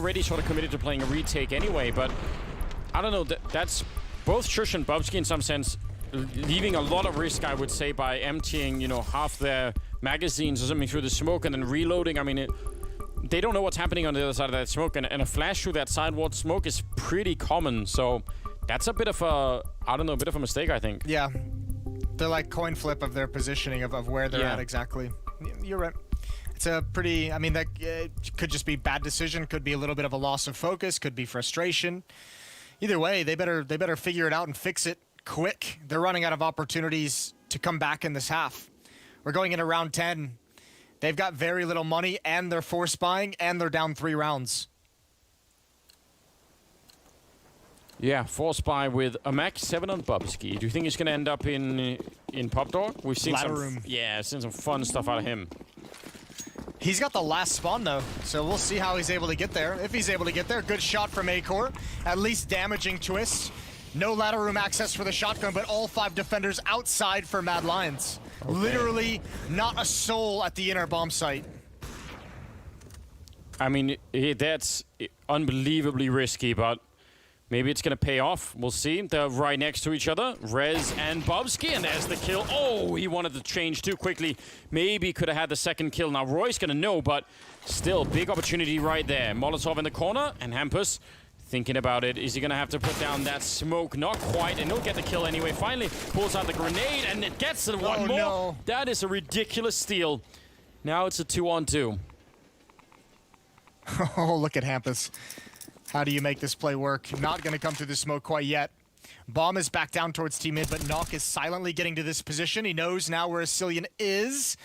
already sort of committed to playing a retake anyway, but I don't know, that's both Shush and Bubsky in some sense leaving a lot of risk, I would say, by emptying, you know, half their magazines or something through the smoke and then reloading. I mean, they don't know what's happening on the other side of that smoke, and a flash through that sideward smoke is pretty common, so that's a bit of a, I don't know, a bit of a mistake, I think. Yeah. They're like coin flip of their positioning of where they're at exactly. You're right. It's a pretty, I mean, that could just be bad decision, could be a little bit of a loss of focus, could be frustration. Either way, they better figure it out and fix it quick. They're running out of opportunities to come back in this half. We're going into round 10. They've got very little money, and they're force buying, and they're down 3 rounds. Yeah, force buy with a max 7 on Bubsky. Do you think he's going to end up in Pop Dog? We've seen Ladder some, room. Yeah, seen some fun stuff out of him. He's got the last spawn, though, so we'll see how he's able to get there. If he's able to get there, good shot from Acor. At least damaging twist. No ladder room access for the shotgun, but all 5 defenders outside for Mad Lions. Okay. Literally not a soul at the inner bomb site. I mean, that's unbelievably risky, but maybe it's going to pay off. We'll see. They're right next to each other. Rez and Bubsky, and there's the kill. Oh, he wanted to change too quickly. Maybe could have had the second kill. Now, Roy's going to know, but still, big opportunity right there. Molotov in the corner, and Hampus thinking about it. Is he going to have to put down that smoke? Not quite, and he'll get the kill anyway. Finally, pulls out the grenade, and it gets the one more. No. That is a ridiculous steal. Now it's a 2-on-2. Oh, look at Hampus. How do you make this play work? Not going to come through the smoke quite yet. Bomb is back down towards Team Mid, but Nock is silently getting to this position. He knows now where Asilian is.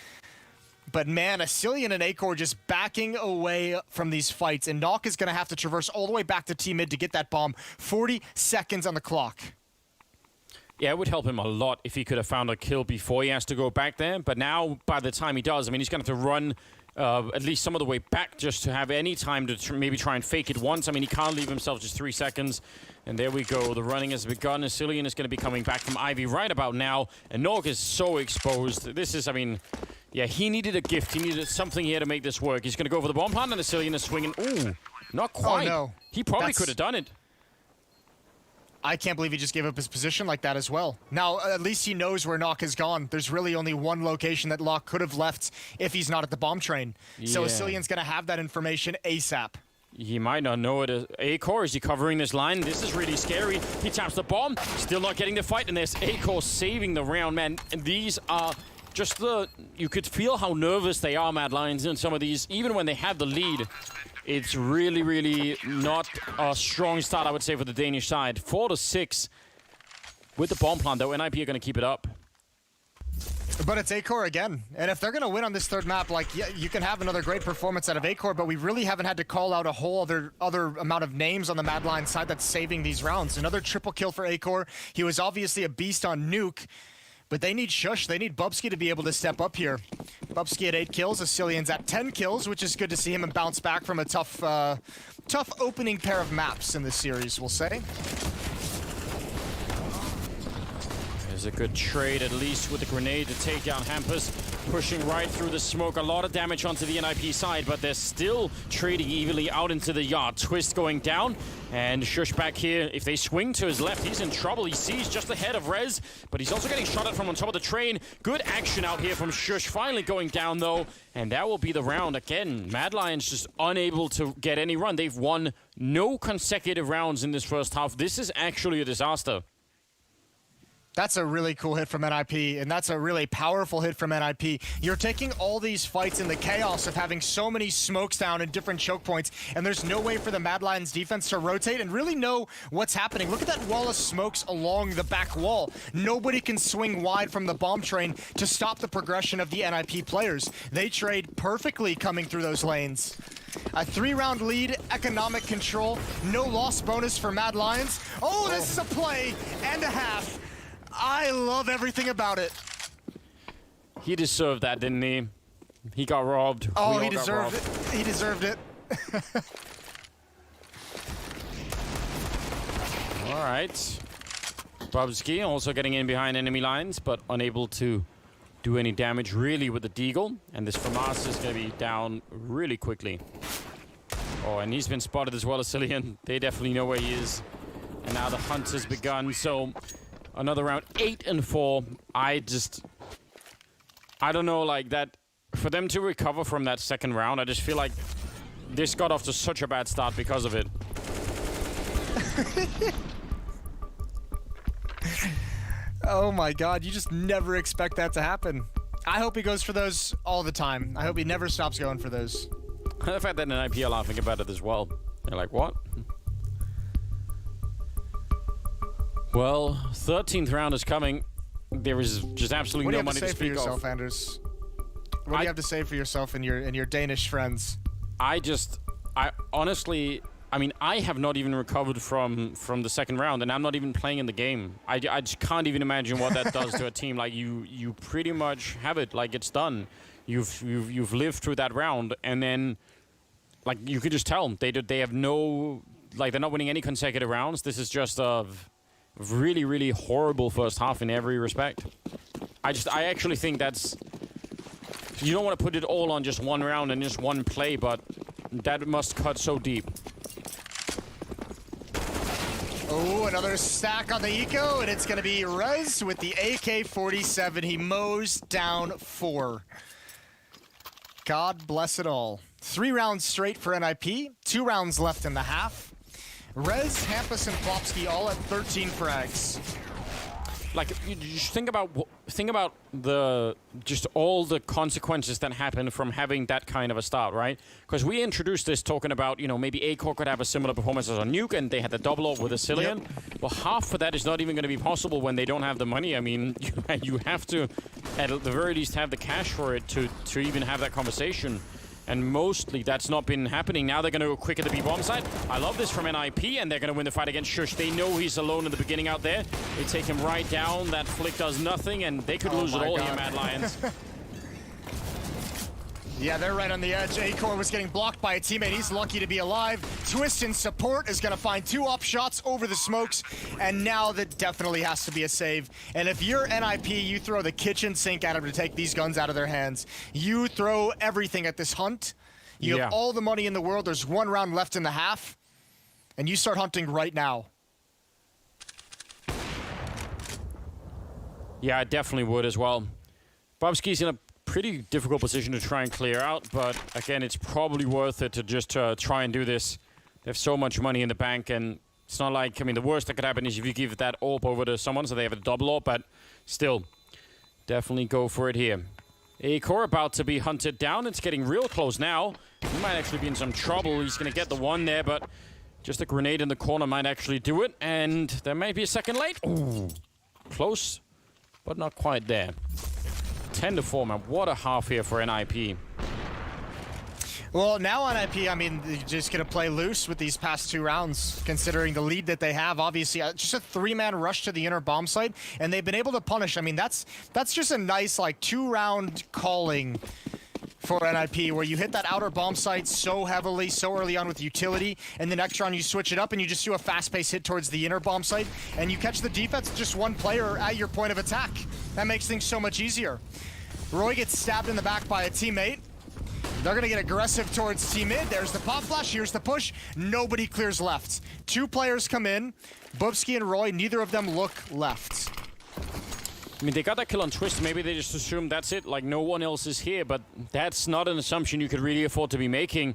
But man, Asilian and Acor just backing away from these fights, and Nock is going to have to traverse all the way back to Team Mid to get that bomb. 40 seconds on the clock. Yeah, it would help him a lot if he could have found a kill before he has to go back there. But now, by the time he does, I mean, he's going to have to run at least some of the way back just to have any time to maybe try and fake it once. I mean, he can't leave himself just 3 seconds. And there we go. The running has begun. Asilian is going to be coming back from Ivy right about now. And Nog is so exposed. This is, I mean, yeah, he needed a gift. He needed something here to make this work. He's going to go for the bomb plant, and Asilian is swinging. Ooh, not quite. Oh, no. He probably could have done it. I can't believe he just gave up his position like that as well. Now, at least he knows where Nock has gone. There's really only one location that Locke could have left if he's not at the bomb train. Yeah. So Asilian's going to have that information ASAP. He might not know it. Acor, is he covering this line? This is really scary. He taps the bomb, still not getting the fight, and there's Acor saving the round, man. And these are just you could feel how nervous they are, Mad Lions, in some of these, even when they have the lead. It's really, really not a strong start, I would say, for the Danish side. 4-6 with the bomb plant, though. NIP are going to keep it up. But it's Acor again. And if they're going to win on this third map, like, yeah, you can have another great performance out of Acor, but we really haven't had to call out a whole other amount of names on the Mad Lions side that's saving these rounds. Another triple kill for Acor. He was obviously a beast on Nuke. But they need Shush. They need Bubsky to be able to step up here. Bubsky at 8 kills. Asilian's at 10 kills, which is good to see him bounce back from a tough opening pair of maps in this series, we'll say. There's a good trade, at least, with the grenade to take down Hampus. Pushing right through the smoke. A lot of damage onto the NIP side, but they're still trading evenly out into the yard. Twist going down, and Shush back here. If they swing to his left, he's in trouble. He sees just ahead of Rez, but he's also getting shot at from on top of the train. Good action out here from Shush. Finally going down, though, and that will be the round. Again, Mad Lions just unable to get any run. They've won no consecutive rounds in this first half. This is actually a disaster. That's a really cool hit from NIP, and that's a really powerful hit from NIP. You're taking all these fights in the chaos of having so many smokes down and different choke points, and there's no way for the Mad Lions defense to rotate and really know what's happening. Look at that wall of smokes along the back wall. Nobody can swing wide from the bomb train to stop the progression of the NIP players. They trade perfectly coming through those lanes. A 3-round lead, economic control, no loss bonus for Mad Lions. Oh, this is a play and a half. I love everything about it. He deserved that, didn't he? He got robbed. Oh, he deserved it. He deserved it. All right. Bubsky also getting in behind enemy lines, but unable to do any damage really with the Deagle. And this FAMAS is going to be down really quickly. Oh, and he's been spotted as well as Cillian. They definitely know where he is. And now the hunt has begun. So another round, 8 and 4. I don't know, like that. For them to recover from that second round, I just feel like this got off to such a bad start because of it. Oh my God, you just never expect that to happen. I hope he goes for those all the time. I hope he never stops going for those. The fact that NIP are laughing about it as well. They're like, what? Well, 13th round is coming. There is just absolutely no money to speak of. What do you have to say for yourself, Anders? What do you have to say for yourself and your Danish friends? I honestly, I mean, I have not even recovered from the second round, and I'm not even playing in the game. I just can't even imagine what that does to a team. Like you pretty much have it, like it's done. You've lived through that round, and then like you could just tell they have no, like they're not winning any consecutive rounds. This is just a really, really horrible first half in every respect. I actually think that's, you don't want to put it all on just one round and just one play, but that must cut so deep. Oh, another stack on the eco, and it's going to be Rez with the AK-47. He mows down 4. God bless it all. 3 rounds straight for NIP, 2 rounds left in the half. Rez, Hampus, and Plopsky all at 13 frags. Like, you just think about just all the consequences that happen from having that kind of a start, right? Because we introduced this talking about, you know, maybe Acor could have a similar performance as on Nuke, and they had the double up with a Cillian. Yep. Well, half of that is not even going to be possible when they don't have the money. I mean, you have to, at the very least, have the cash for it to even have that conversation. And mostly that's not been happening. Now they're going to go quick at the B-bomb side. I love this from NIP, and they're going to win the fight against Shush. They know he's alone in the beginning out there. They take him right down. That flick does nothing, and they could lose it all here, Mad Lions. Yeah, they're right on the edge. Acor was getting blocked by a teammate. He's lucky to be alive. Twist in support is going to find 2 up shots over the smokes, and now that definitely has to be a save. And if you're NIP, you throw the kitchen sink at him to take these guns out of their hands. You throw everything at this hunt. You have all the money in the world. There's 1 round left in the half, and you start hunting right now. Yeah, I definitely would as well. Bobski's in a pretty difficult position to try and clear out, but again, it's probably worth it to just try and do this. They have so much money in the bank, and it's not like, I mean, the worst that could happen is if you give that AWP over to someone so they have a double AWP, but still, definitely go for it here. Acor about to be hunted down. It's getting real close now. He might actually be in some trouble. He's going to get the one there, but just a grenade in the corner might actually do it, and there may be a second late. Ooh, close, but not quite there. 10-4, man. What a half here for NIP. Well, now on NIP, I mean, they're just going to play loose with these past 2 rounds, considering the lead that they have. Obviously, just a 3-man rush to the inner bomb site, and they've been able to punish. I mean, that's just a nice, like, 2-round calling for NIP, where you hit that outer bomb site so heavily, so early on with utility, and the next round you switch it up and you just do a fast-paced hit towards the inner bomb site, and you catch the defense with just 1 player at your point of attack. That makes things so much easier. Roy gets stabbed in the back by a teammate. They're going to get aggressive towards T-mid. There's the pop flash. Here's the push. Nobody clears left. 2 players come in. Bubsky and Roy, neither of them look left. I mean, they got that kill on Twist. Maybe they just assume that's it, like no one else is here, but that's not an assumption you could really afford to be making.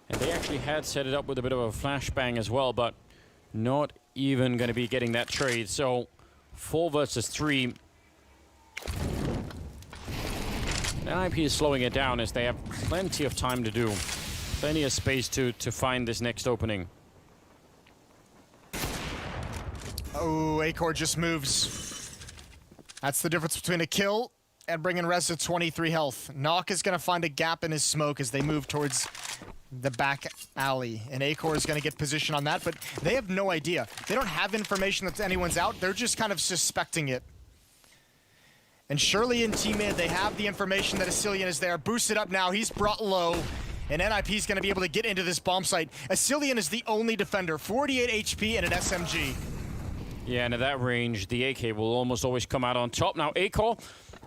And they actually had set it up with a bit of a flashbang as well, but not even going to be getting that trade. So 4 versus 3. NIP is slowing it down as they have plenty of time to do. Plenty of space to find this next opening. Oh, Acor just moves. That's the difference between a kill and bringing Rez to 23 health. Knock is going to find a gap in his smoke as they move towards the back alley. And Acor is going to get position on that, but they have no idea. They don't have information that anyone's out. They're just kind of suspecting it. And surely in T-mid, they have the information that Cillian is there. Boosted up now. He's brought low. And NIP is going to be able to get into this bomb site. Cillian is the only defender. 48 HP and an SMG. Yeah, and at that range, the AK will almost always come out on top. Now, Acor,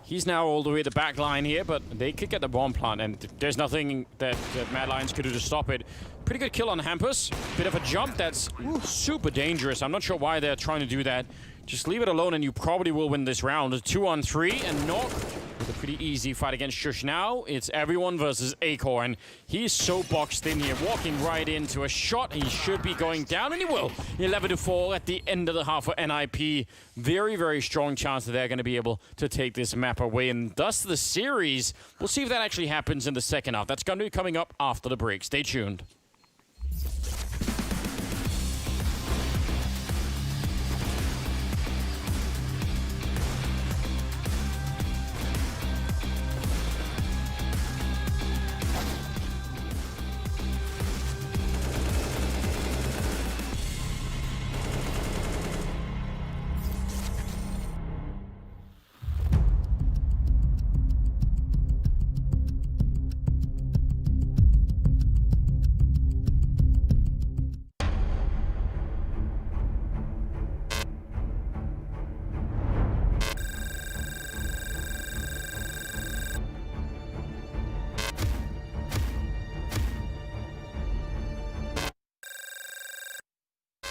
he's now all the way to the back line here, but they could get the bomb plant, and there's nothing that Mad Lions could do to stop it. Pretty good kill on Hampus. Bit of a jump that's super dangerous. I'm not sure why they're trying to do that. Just leave it alone and you probably will win this round. 2-on-3 and Nok with a pretty easy fight against Shush. Now it's everyone versus Acorn. He's so boxed in here, walking right into a shot. He should be going down, and he will. 11-4 at the end of the half for NIP. Very, very strong chance that they're going to be able to take this map away, and thus the series. We'll see if that actually happens in the second half. That's going to be coming up after the break. Stay tuned.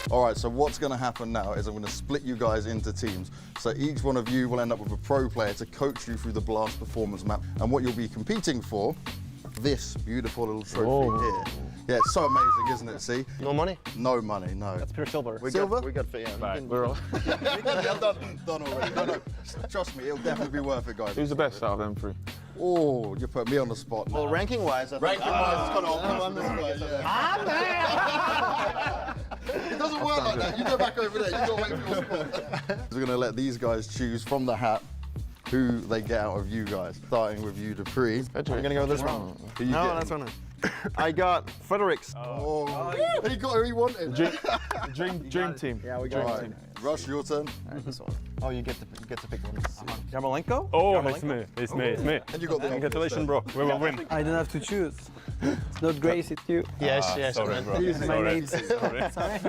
All right, so what's going to happen now is I'm going to split you guys into teams. So each one of you will end up with a pro player to coach you through the Blast performance map. And what you'll be competing for, this beautiful little trophy here. Yeah, it's so amazing, isn't it? See? No money? No money, no. That's pure silver. Silver? We got yeah. Right, we're all. Yeah, done already. No, trust me, it'll definitely be worth it, guys. Who's the best out of them three? Oh, you put me on the spot now. Well, ranking-wise, Ranking-wise, it's kind of on this guy, yeah. It doesn't work like that. You go back over there. You got to wait for your spot. We're going to let these guys choose from the hat who they get out of you guys. Starting with you, Dupree. We're going to go this one. Who you No, getting? that's one. I got Fredericks. Oh, he got who he wanted. Dream team. Yeah, we All got right, Rush, your turn. this one. Oh, you get to pick one. Yarmolenko? Oh, Yarmolenko? it's me. And you got the Congratulations, bro. We will win. I don't have to choose. It's not Grace, it's you. Yes, yes. Sorry, bro. My name. Sorry.